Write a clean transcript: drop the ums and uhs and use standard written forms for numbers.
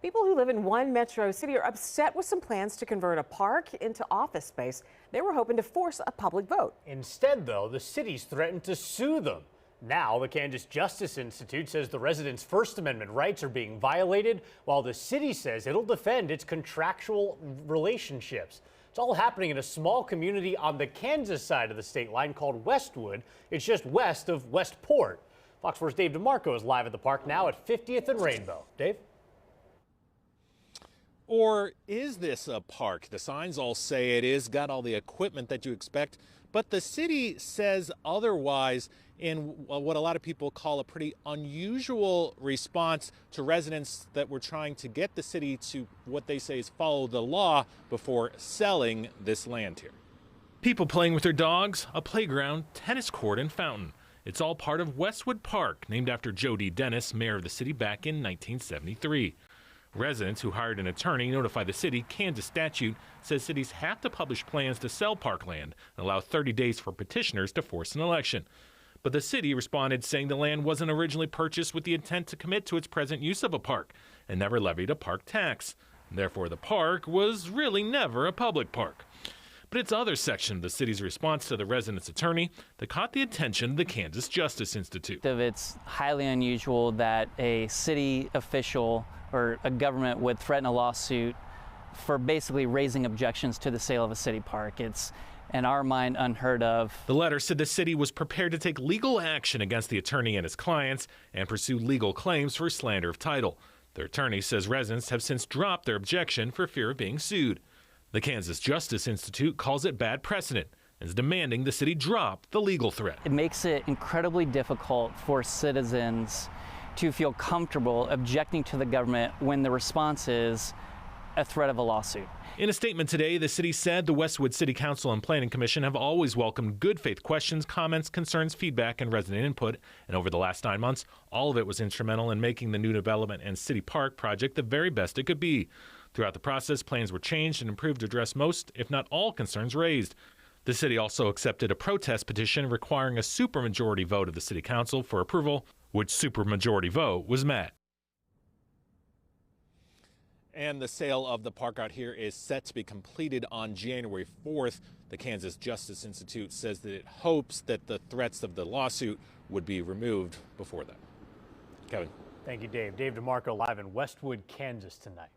People who live in one metro city are upset with some plans to convert a park into office space. They were hoping to force a public vote. Instead, though, the city's threatened to sue them. Now, the Kansas Justice Institute says the residents' First Amendment rights are being violated, while the city says it'll defend its contractual relationships. It's all happening in a small community on the Kansas side of the state line called Westwood. It's just west of Westport. Fox 4's Dave DeMarco is live at the park now at 50th and Rainbow. Dave? Or is this a park? The signs all say it is, got all the equipment that you expect, but the city says otherwise in what a lot of people call a pretty unusual response to residents that were trying to get the city to what they say is follow the law before selling this land here. People playing with their dogs, a playground, tennis court, and fountain. It's all part of Westwood Park, named after Joe D. Dennis, mayor of the city back in 1973. Residents who hired an attorney notified the city. Kansas statute says cities have to publish plans to sell parkland and allow 30 days for petitioners to force an election. But the city responded saying the land wasn't originally purchased with the intent to commit to its present use of a park and never levied a park tax. Therefore, the park was really never a public park. But it's other section of the city's response to the residents' attorney that caught the attention of the Kansas Justice Institute. It's highly unusual that a city official or a government would threaten a lawsuit for basically raising objections to the sale of a city park. It's, in our mind, unheard of. The letter said the city was prepared to take legal action against the attorney and his clients and pursue legal claims for slander of title. Their attorney says residents have since dropped their objection for fear of being sued. The Kansas Justice Institute calls it bad precedent and is demanding the city drop the legal threat. It makes it incredibly difficult for citizens to feel comfortable objecting to the government when the response is a threat of a lawsuit. In a statement today, the city said the Westwood City Council and Planning Commission have always welcomed good faith questions, comments, concerns, feedback, and resident input. And over the last 9 months, all of it was instrumental in making the new development and city park project the very best it could be. Throughout the process, plans were changed and improved to address most, if not all, concerns raised. The city also accepted a protest petition requiring a supermajority vote of the city council for approval, which supermajority vote was met. And the sale of the park out here is set to be completed on January 4th. The Kansas Justice Institute says that it hopes that the threats of the lawsuit would be removed before that. Kevin. Thank you, Dave. Dave DeMarco live in Westwood, Kansas tonight.